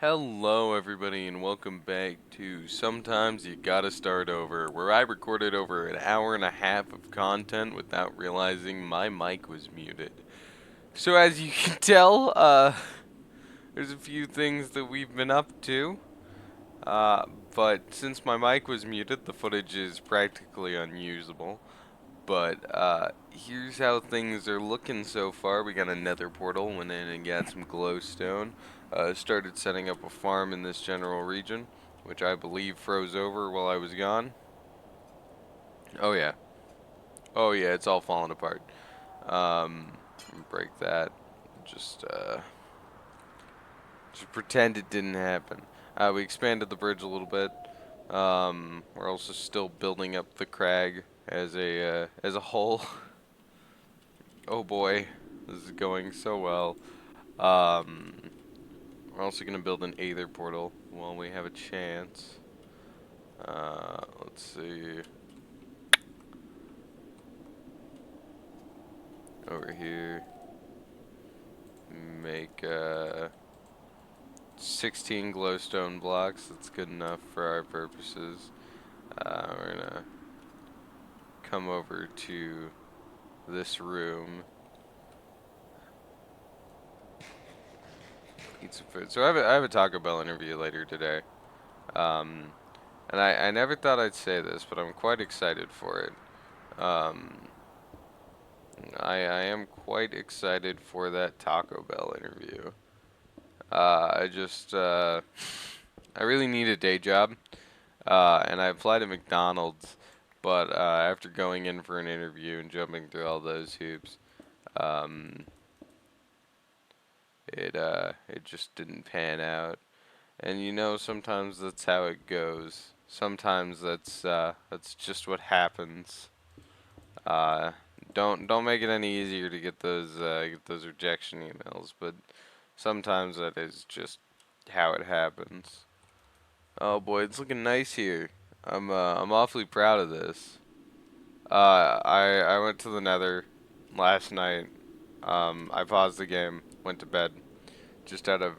Hello, everybody, and welcome back to Sometimes You Gotta Start Over, where I recorded over an hour and a half of content without realizing my mic was muted. So, as you can tell, there's a few things that we've been up to, uh, but since my mic was muted, the footage is practically unusable. But here's how things are looking so far. We got a nether portal, went in and got some glowstone. Started setting up a farm in this general region, which I believe froze over while I was gone. Oh yeah. Oh yeah, it's all falling apart. Break that. Just just pretend it didn't happen. We expanded the bridge a little bit. We're also still building up the crag as a whole. Oh boy, this is going so well. Um, we're also gonna build an Aether portal while we have a chance. Let's see. Over here, make 16 glowstone blocks. That's good enough for our purposes. We're gonna come over to this room, eat some food. So I have a Taco Bell interview later today. Um, and I never thought I'd say this, but I'm quite excited for it. I am quite excited for that Taco Bell interview. I really need a day job, and I applied at McDonald's, but after going in for an interview and jumping through all those hoops, um, it just didn't pan out. And you know, sometimes that's how it goes. Sometimes that's just what happens. Uh, don't make it any easier to get those rejection emails, but sometimes that is just how it happens. Oh boy, it's looking nice here. I'm awfully proud of this. I went to the Nether last night. I paused the game, went to bed, just out of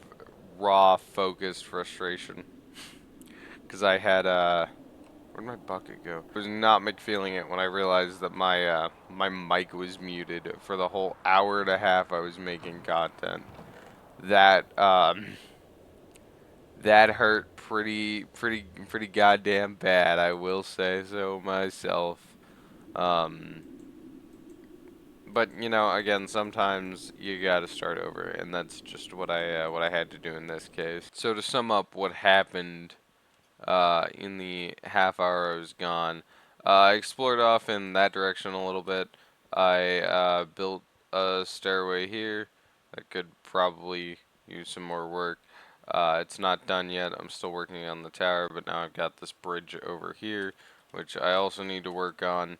raw focused frustration, because I had where'd my bucket go? I was not feeling it when I realized that my mic was muted for the whole hour and a half I was making content. That that hurt pretty goddamn bad, I will say so myself. Um, but you know, again, sometimes you gotta start over, and that's just what I had to do in this case. So to sum up what happened in the half hour I was gone. I explored off in that direction a little bit. I built a stairway here that could probably use some more work. It's not done yet. I'm still working on the tower, but now I've got this bridge over here, which I also need to work on.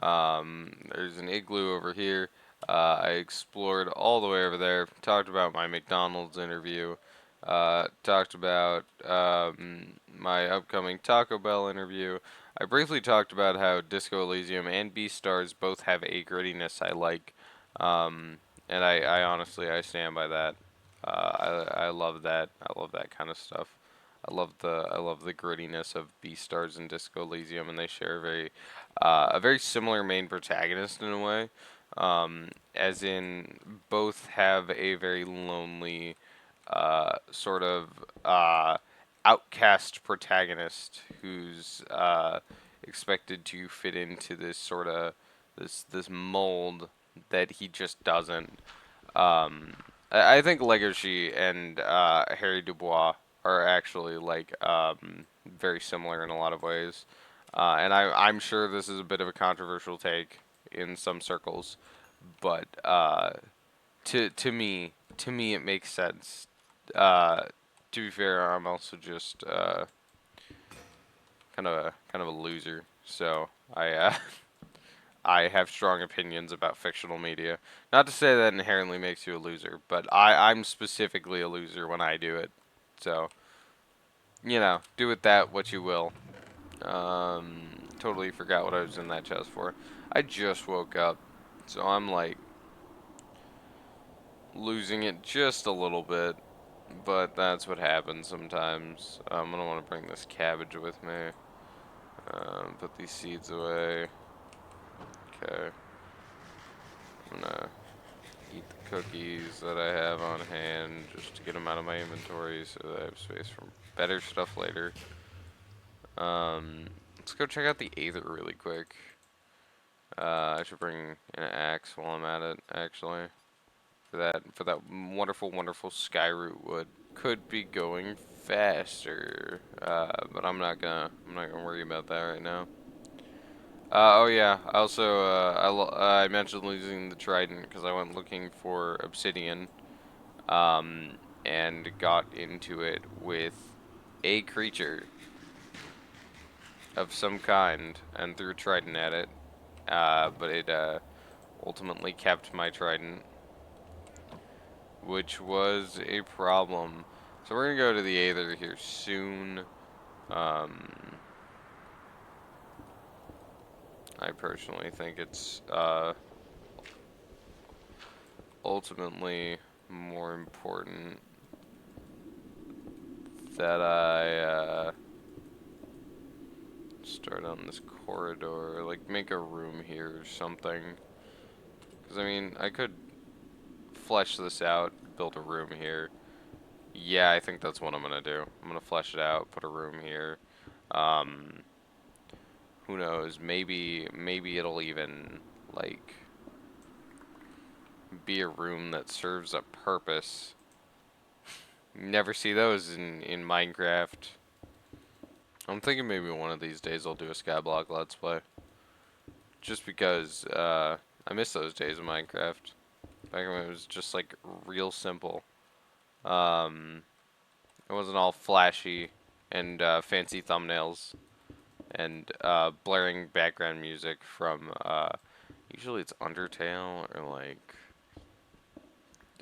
There's an igloo over here. I explored all the way over there, talked about my McDonald's interview, talked about my upcoming Taco Bell interview. I briefly talked about how Disco Elysium and Beastars both have a grittiness I like, um, and I honestly I stand by that. I love that. I love that kind of stuff. I love the grittiness of Beastars and Disco Elysium, and they share a very similar main protagonist in a way, as in both have a very lonely sort of outcast protagonist who's expected to fit into this sort of this mold that he just doesn't. Um, I think Legoshi and Harry Dubois are actually like very similar in a lot of ways, and I'm sure this is a bit of a controversial take in some circles, but to me it makes sense. Uh, to be fair, I'm also just kind of a loser, so I have strong opinions about fictional media. Not to say that inherently makes you a loser, but I'm specifically a loser when I do it. So, you know, do with that what you will. Totally forgot what I was in that chest for. I just woke up, so I'm like losing it just a little bit. But that's what happens sometimes. I'm gonna want to bring this cabbage with me. Put these seeds away. Okay. I'm gonna eat the cookies that I have on hand just to get them out of my inventory so that I have space for better stuff later. Let's go check out the Aether really quick. I should bring an axe while I'm at it, actually. For that wonderful, wonderful skyroot wood. Could be going faster, but I'm not gonna worry about that right now. Oh yeah. Also, I mentioned losing the trident because I went looking for obsidian, um, and got into it with a creature of some kind and threw a trident at it. But it ultimately kept my trident, which was a problem. So we're gonna go to the Aether here soon. Um, I personally think it's ultimately more important that I start on this corridor, like make a room here or something. Because I mean, I could flesh this out, build a room here. Yeah, I think that's what I'm gonna do. I'm gonna flesh it out, put a room here. Um, who knows? Maybe it'll even like be a room that serves a purpose. Never see those in Minecraft. I'm thinking maybe one of these days I'll do a Skyblock Let's Play. Just because I miss those days of Minecraft. Back when it was just like real simple. Um, it wasn't all flashy and fancy thumbnails and blaring background music from usually it's Undertale or like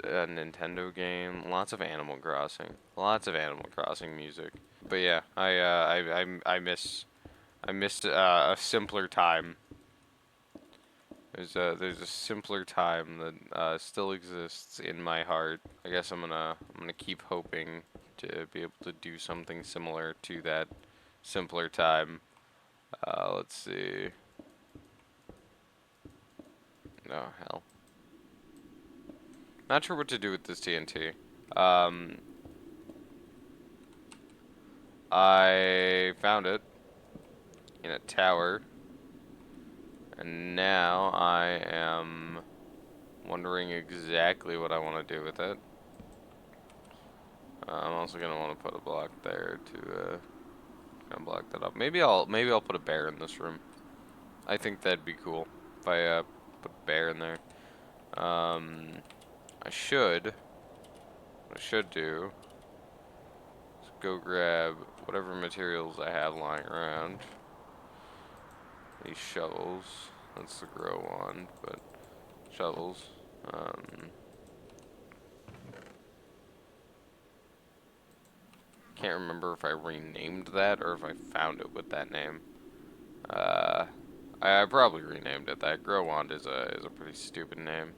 a Nintendo game. Lots of Animal Crossing. Lots of Animal Crossing music. But yeah, I missed a simpler time. There's a simpler time that still exists in my heart. I guess I'm gonna keep hoping to be able to do something similar to that simpler time. Let's see. Oh hell, not sure what to do with this TNT. Um, I found it in a tower, and now I am wondering exactly what I want to do with it. I'm also gonna want to put a block there to kind of block that up. Maybe I'll put a bear in this room. I think that'd be cool if I put a bear in there. Um, I should. What I should do is go grab whatever materials I have lying around. These shovels. That's the grow one, but shovels. Um, can't remember if I renamed that or if I found it with that name. Uh, I probably renamed it that. Grow wand is a pretty stupid name.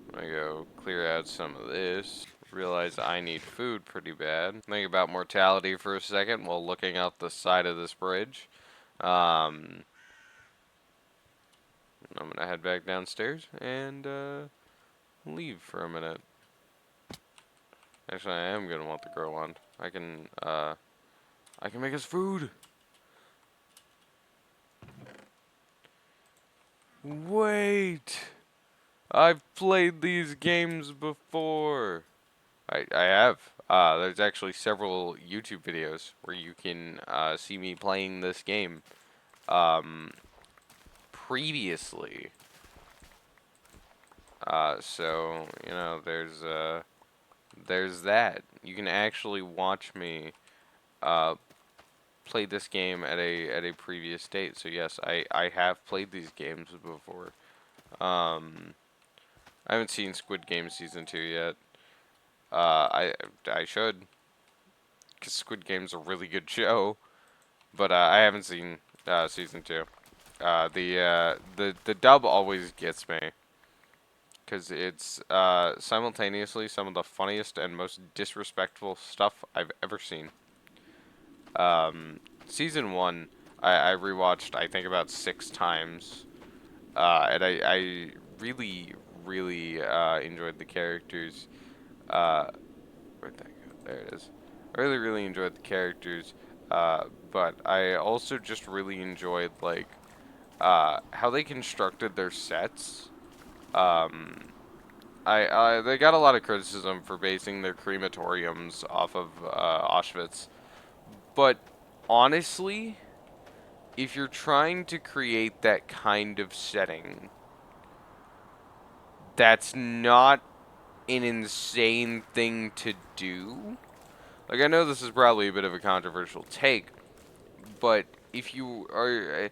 I'm gonna go clear out some of this. Realize I need food pretty bad. Think about mortality for a second while looking out the side of this bridge. Um, I'm gonna head back downstairs and leave for a minute. Actually, I am gonna want the grow wand. I can make us food. Wait, I've played these games before. I have. There's actually several YouTube videos where you can see me playing this game. Um, previously. So you know, there's that. You can actually watch me uh, play this game at a previous date. So yes, I have played these games before. Um, I haven't seen Squid Game season 2 yet. I should, cause Squid Game's a really good show. But I haven't seen season 2. The dub always gets me, because it's simultaneously some of the funniest and most disrespectful stuff I've ever seen. Season one, I rewatched I think about 6 times, and I really really enjoyed the characters. Where'd that go? There it is. I really really enjoyed the characters, but I also just really enjoyed like how they constructed their sets. Um, they got a lot of criticism for basing their crematoriums off of Auschwitz, but honestly, if you're trying to create that kind of setting, that's not an insane thing to do. Like, I know this is probably a bit of a controversial take, but if you are,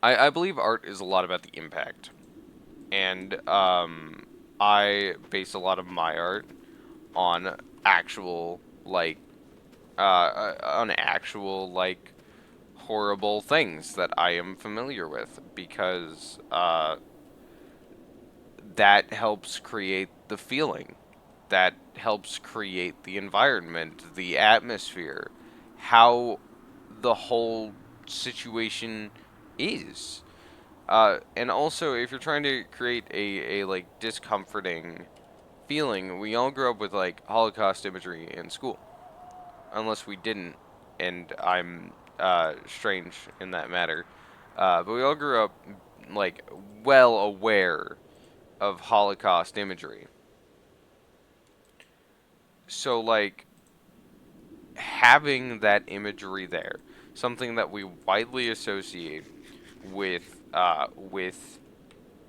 I believe art is a lot about the impact, and I base a lot of my art on actual like on actual like horrible things that I am familiar with because that helps create the feeling, that helps create the environment, the atmosphere, how the whole situation is. And also, if you're trying to create a like discomforting feeling, we all grew up with like Holocaust imagery in school, unless we didn't, and I'm strange in that matter. But we all grew up like well aware of Holocaust imagery. So like having that imagery there, something that we widely associate with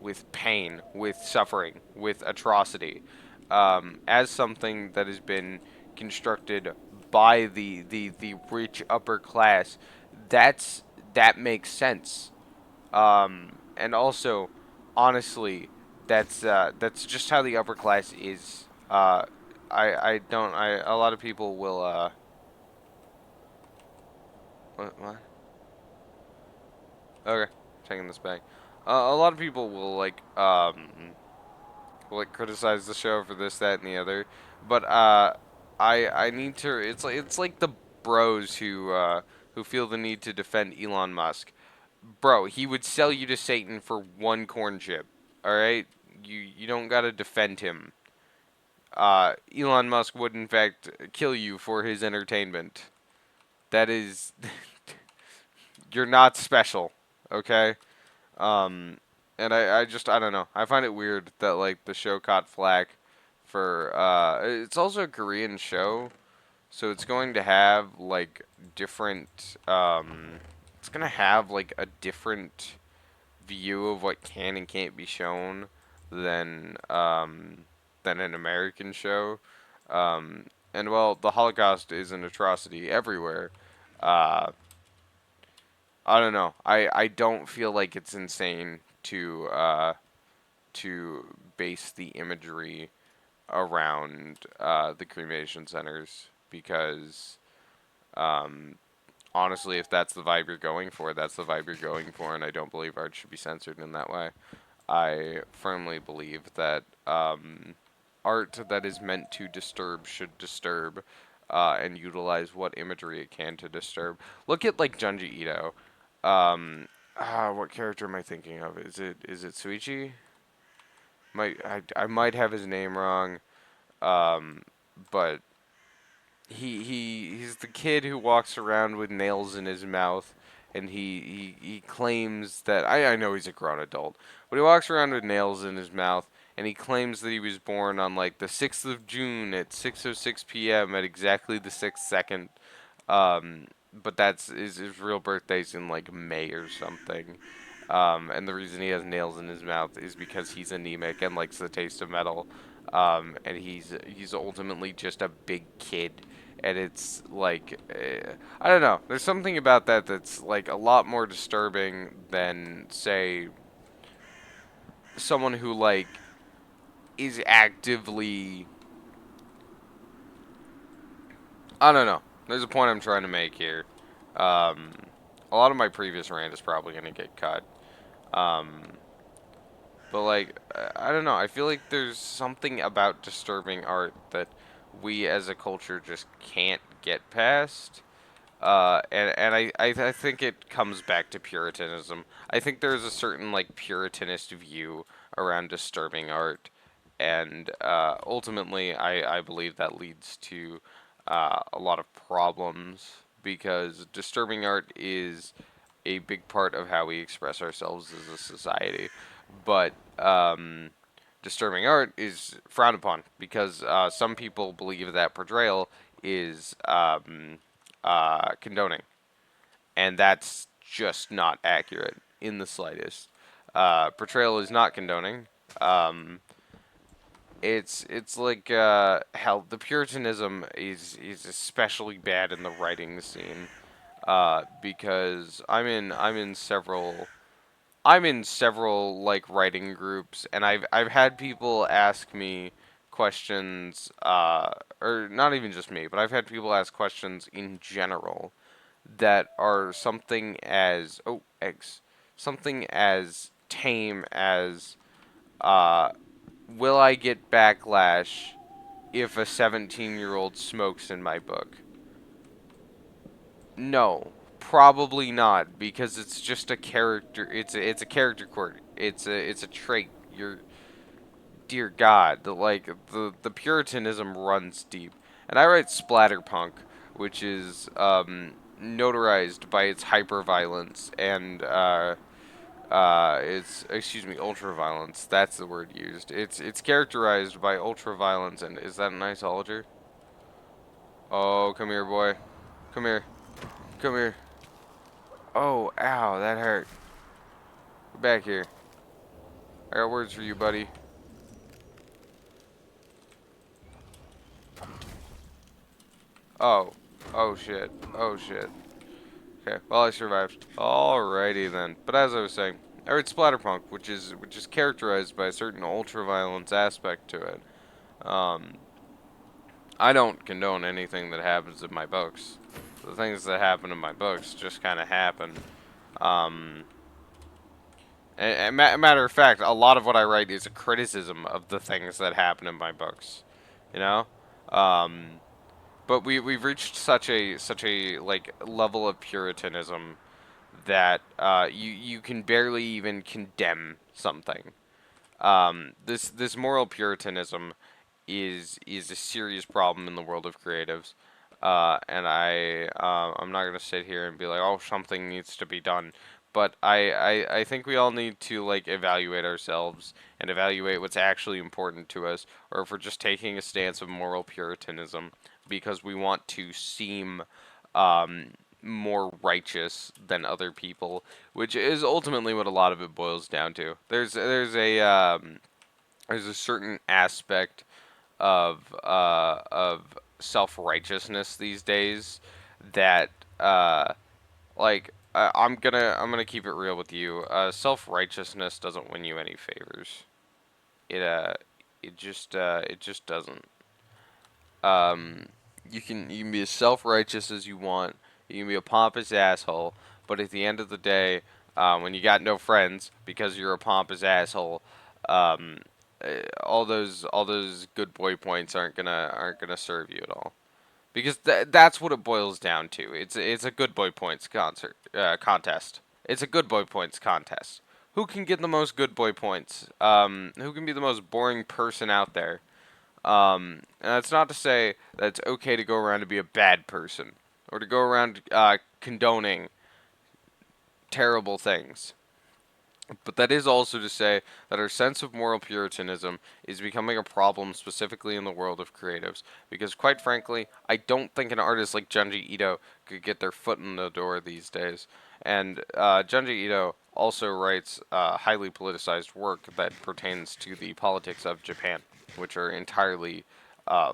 with pain, with suffering, with atrocity, as something that has been constructed by the rich upper class, that's that makes sense. And also, honestly, that's just how the upper class is. I don't I a lot of people will what? Okay, taking this back. A lot of people will like criticize the show for this, that, and the other, but I need to. It's like the bros who feel the need to defend Elon Musk. Bro, he would sell you to Satan for one corn chip. All right, you don't gotta defend him. Elon Musk would in fact kill you for his entertainment. That is, you're not special. Okay. Um, and I don't know. I find it weird that like the show caught flack for it's also a Korean show, so it's going to have like different it's gonna have like a different view of what can and can't be shown than than an American show. And well, the Holocaust is an atrocity everywhere. Uh, I don't know. I don't feel like it's insane to base the imagery around the cremation centers because um, honestly, if that's the vibe you're going for, that's the vibe you're going for, and I don't believe art should be censored in that way. I firmly believe that art that is meant to disturb should disturb, and utilize what imagery it can to disturb. Look at like Junji Ito. What character am I thinking of? Is it Suichi? I might have his name wrong, um, but he's the kid who walks around with nails in his mouth, and he claims that I know he's a grown adult, but he walks around with nails in his mouth, and he claims that he was born on like the 6th of June at 6:06 p.m. at exactly the 6th second. But that's his real birthday's in like May or something. And the reason he has nails in his mouth is because he's anemic and likes the taste of metal. And he's ultimately just a big kid, and it's like I don't know. There's something about that that's like a lot more disturbing than say someone who like is actively. I don't know. There's a point I'm trying to make here. Um, a lot of my previous rant is probably gonna get cut. Um, But like, I don't know. I feel like there's something about disturbing art that we as a culture just can't get past. And I think it comes back to Puritanism. I think there's a certain like Puritanist view around disturbing art, and ultimately, I believe that leads to a lot of problems because disturbing art is a big part of how we express ourselves as a society, but disturbing art is frowned upon because some people believe that portrayal is condoning, and that's just not accurate in the slightest. Portrayal is not condoning. Um, it's like hell. The Puritanism is especially bad in the writing scene because I'm in several like writing groups, and I've had people ask me questions, or not even just me, but I've had people ask questions in general that are something as eggs, something as tame as uh, will I get backlash if a 17-year-old smokes in my book? No, probably not because it's just a character. It's a character quirk. It's a trait. You're dear God, the Puritanism runs deep, and I write splatterpunk, which is notarized by its hyper violence and it's excuse me ultra violence. That's the word used. It's characterized by ultra violence, and is that a nice Oliger? Oh, come here, boy. Come here. Come here. Oh, ow, that hurt. Get back here. I got words for you, buddy. Oh. Oh, shit. Oh, shit. Okay, well, I survived. Alrighty, then. But as I was saying, I read Splatterpunk, which is characterized by a certain ultra-violence aspect to it. Um, I don't condone anything that happens in my books. The things that happen in my books just kind of happen. Um, matter of fact, a lot of what I write is a criticism of the things that happen in my books. You know? Um, but we've reached such a like level of puritanism that you can barely even condemn something. This moral puritanism is a serious problem in the world of creatives, and I'm not gonna sit here and be like, oh, something needs to be done. But I think we all need to like evaluate ourselves and evaluate what's actually important to us, or if we're just taking a stance of moral puritanism because we want to seem um, more righteous than other people, which is ultimately what a lot of it boils down to. There's a certain aspect of self righteousness these days that I'm gonna keep it real with you. Self righteousness doesn't win you any favors. It it just doesn't. Um, you can be as self righteous as you want. You can be a pompous asshole, but at the end of the day, when you got no friends because you're a pompous asshole, um, all those good boy points aren't gonna serve you at all. Because that's what it boils down to. It's a good boy points contest. It's a good boy points contest. Who can get the most good boy points? Who can be the most boring person out there? And that's not to say that it's okay to go around to be a bad person or to go around condoning terrible things. But that is also to say that our sense of moral puritanism is becoming a problem specifically in the world of creatives. Because quite frankly, I don't think an artist like Junji Ito could get their foot in the door these days. And Junji Ito also writes highly politicized work that pertains to the politics of Japan, which are entirely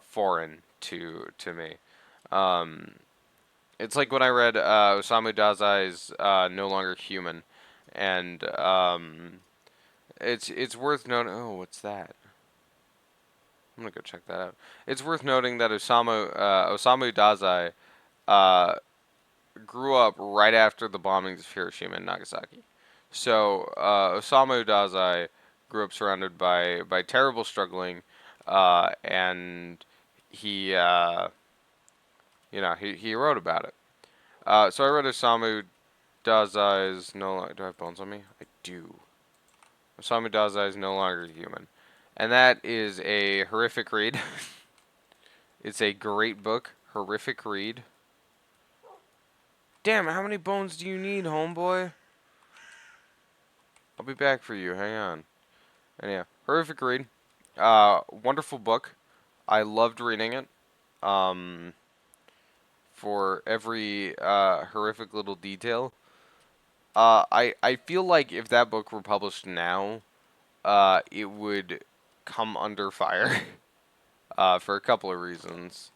foreign to me. Um, it's like when I read Osamu Dazai's No Longer Human, and it's worth noting. Oh, what's that? I'm gonna go check that out. It's worth noting that Osamu Dazai uh, grew up right after the bombings of Hiroshima and Nagasaki. So Osamu Dazai grew up surrounded by terrible struggling, and he he wrote about it. So I read Osamu Dazai's No Longer. Do I have bones on me? I do. Osamu Dazai is No Longer Human, and that is a horrific read. It's a great book, horrific read. Damn, how many bones do you need, homeboy? I'll be back for you. Hang on. And yeah, horrific read. Wonderful book. I loved reading it. Um, for every horrific little detail. I feel like if that book were published now, it would come under fire. For a couple of reasons.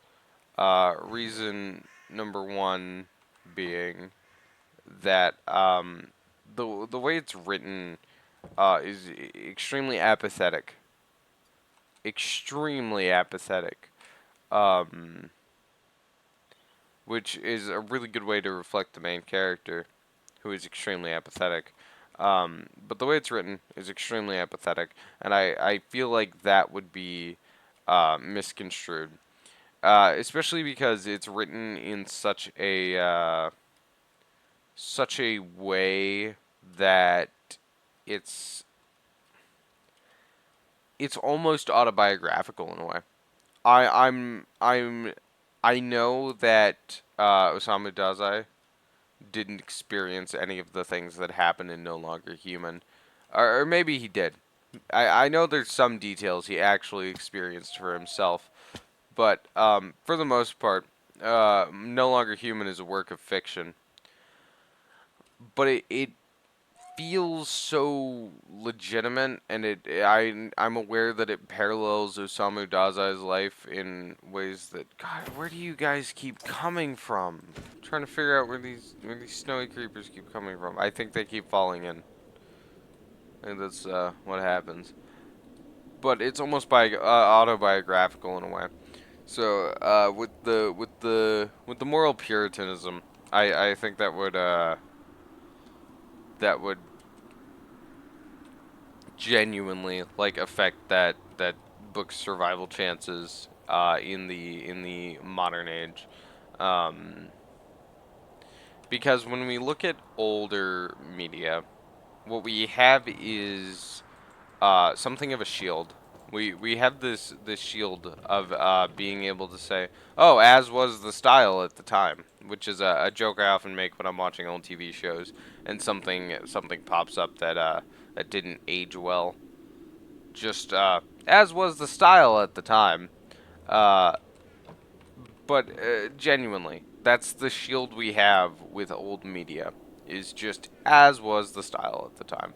Reason number one being that the way it's written is extremely apathetic. Extremely apathetic. Um, which is a really good way to reflect the main character, who is extremely apathetic. But the way it's written is extremely apathetic, and I feel like that would be misconstrued. Especially because it's written in such a way that it's it's almost autobiographical in a way. I I'm I'm I know that Osamu Dazai didn't experience any of the things that happen in No Longer Human, or maybe he did. I know there's some details he actually experienced for himself, but for the most part, No Longer Human is a work of fiction. But it feels so legitimate, and I'm aware that it parallels Osamu Dazai's life in ways that, God, where do you guys keep coming from? I'm trying to figure out where these snowy creepers keep coming from. I think they keep falling in. I think that's what happens. But it's almost autobiographical in a way. So with the moral Puritanism, I think that would genuinely like affect that book's survival chances in the modern age, um, because when we look at older media, what we have is something of a shield. We have this shield of being able to say, oh, as was the style at the time, which is a joke I often make when I'm watching old TV shows and something pops up that didn't age well. Just as was the style at the time. Uh, but genuinely, that's the shield we have with old media. Is just as was the style at the time.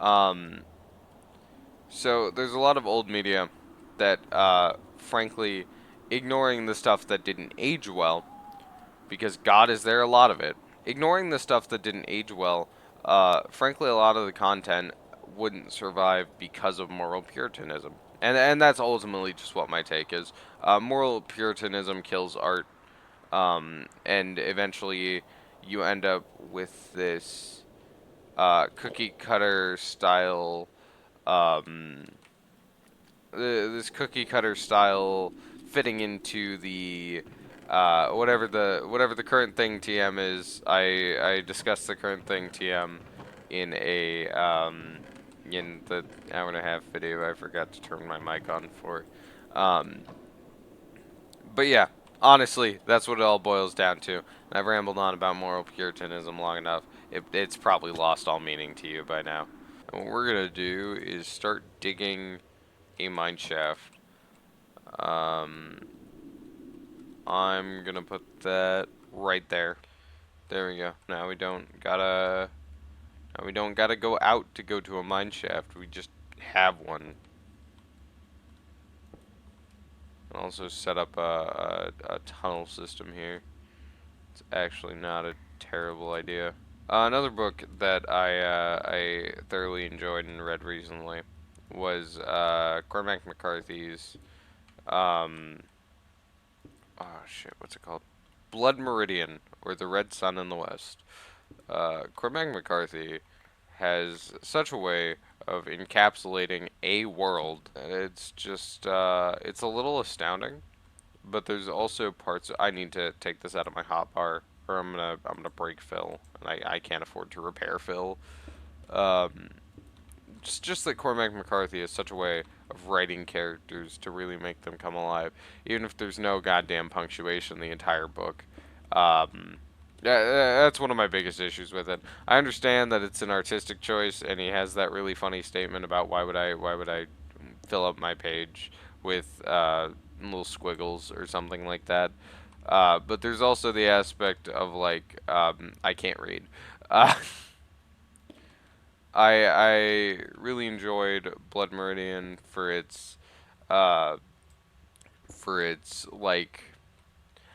Um, So there's a lot of old media that, frankly, ignoring the stuff that didn't age well, because God is there a lot of it. Ignoring the stuff that didn't age well, frankly, a lot of the content wouldn't survive because of moral Puritanism. And that's ultimately just what my take is. Moral Puritanism kills art, and eventually you end up with this cookie cutter style um, this cookie cutter style fitting into the whatever the current thing TM is. I discussed the current thing TM in a in the hour and a half video. I forgot to turn my mic on for. Um, but yeah, honestly, that's what it all boils down to. I've rambled on about moral Puritanism long enough. It's probably lost all meaning to you by now. And what we're gonna do is start digging a mine shaft. Um, I'm gonna put that right there. There we go. Now we don't gotta go out to go to a mine shaft. We just have one. I'll also set up a tunnel system here. It's actually not a terrible idea. Another book that I thoroughly enjoyed and read recently was Cormac McCarthy's um, oh shit, what's it called? Blood Meridian, or The Red Sun in the West. Cormac McCarthy has such a way of encapsulating a world. It's just it's a little astounding. But there's also parts I need to take this out of my hotbar, or I'm gonna break Phil, and I can't afford to repair Phil. Um, just that Cormac McCarthy has such a way of writing characters to really make them come alive, even if there's no goddamn punctuation in the entire book. Um, that's one of my biggest issues with it. I understand that it's an artistic choice, and he has that really funny statement about why would I fill up my page with little squiggles or something like that. But there's also the aspect of like I can't read. Uh, I really enjoyed Blood Meridian uh, for its like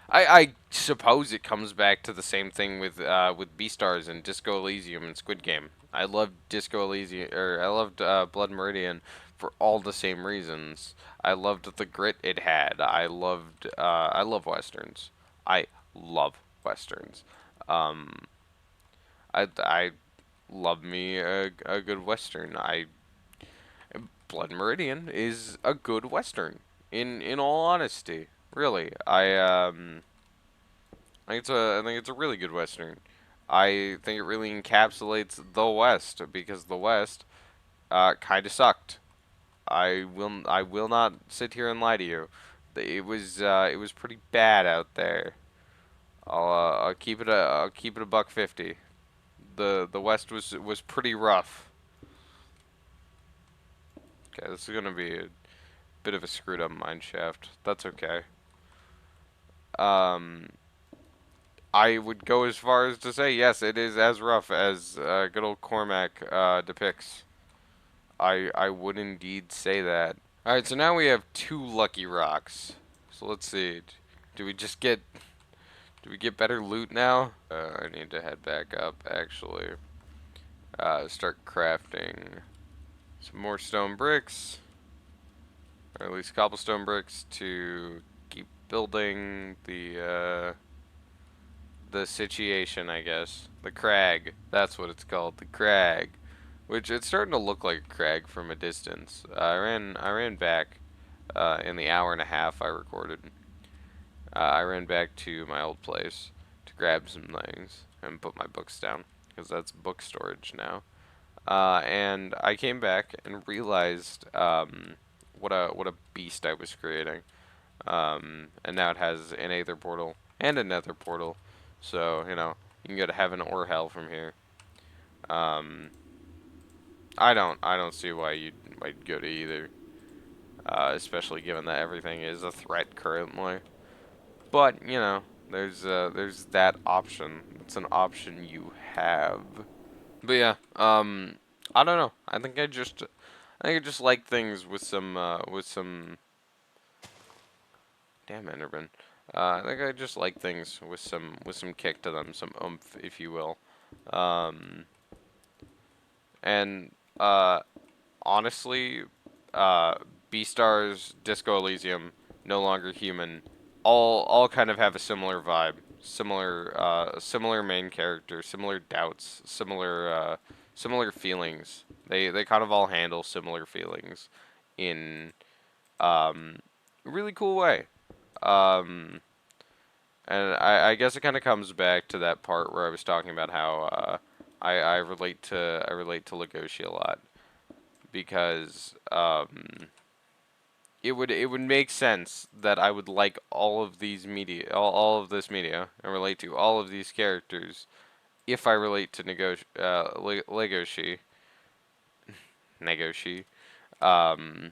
I suppose it comes back to the same thing with Beastars and Disco Elysium and Squid Game. I loved Disco Elysium, or I loved Blood Meridian for all the same reasons. I loved the grit it had. I love westerns. I love westerns. Um, I love me a good western. I Blood Meridian is a good western. In all honesty, really, I think it's a really good western. I think it really encapsulates the West because the West kind of sucked. I will not sit here and lie to you. It was pretty bad out there. I'll keep it a buck 50. The West was pretty rough. Okay, this is gonna be a bit of a screwed up mine shaft. That's okay. Um, I would go as far as to say yes, it is as rough as good old Cormac depicts. I would indeed say that. All right, so now we have two lucky rocks. So let's see. Do we just get do we get better loot now? I need to head back up actually. Start crafting some more stone bricks, or at least cobblestone bricks to keep building the situation, I guess. The crag. That's what it's called. The crag. Which it's starting to look like a crag from a distance. I ran back in the hour and a half I recorded. I ran back to my old place to grab some things and put my books down because that's book storage now. And I came back and realized what a beast I was creating. And now it has an Aether portal and a Nether portal, so you can go to heaven or hell from here. Um, I don't see why you'd go to either, especially given that everything is a threat currently. But there's that option. It's an option you have. But yeah, I don't know. I think I just like things with some. Damn Enderman. I think I just like things with some kick to them, some oomph, if you will. Um, and honestly, uh, Beastars, Disco Elysium, No Longer Human, all kind of have a similar vibe, similar main character, similar doubts, similar feelings. They kind of all handle similar feelings in um, a really cool way. Um, and I guess it kind of comes back to that part where I was talking about how I relate to Legoshi a lot because it would make sense that I would like all of these media, all of this media, and relate to all of these characters if I relate to Legoshi, Negoshi. Um,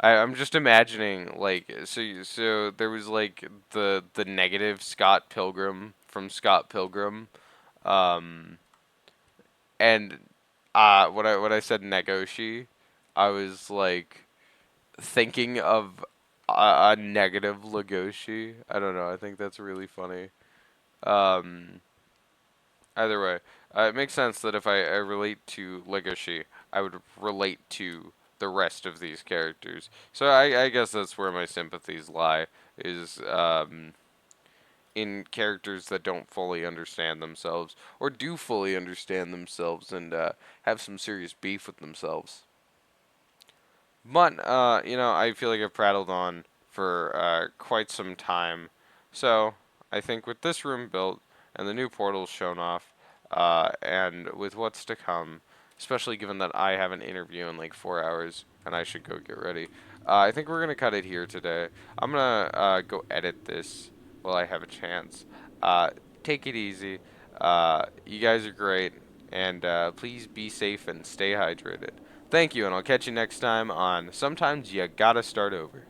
I'm just imagining like so there was like the negative Scott Pilgrim from Scott Pilgrim, um, and when I said Negoshi, I was like thinking of a negative Legoshi. I don't know. I think that's really funny. Um, Either way, it makes sense that if I relate to Legoshi, I would relate to the rest of these characters. So I guess that's where my sympathies lie. Is in characters that don't fully understand themselves or do fully understand themselves and have some serious beef with themselves. But I feel like I've prattled on for quite some time. So I think with this room built and the new portals shown off, and with what's to come, especially given that I have an interview in like 4 hours and I should go get ready, I think we're gonna cut it here today. I'm gonna go edit this while I have a chance. Uh, Take it easy. You guys are great, and please be safe and stay hydrated. Thank you, and I'll catch you next time on Sometimes You Gotta Start Over.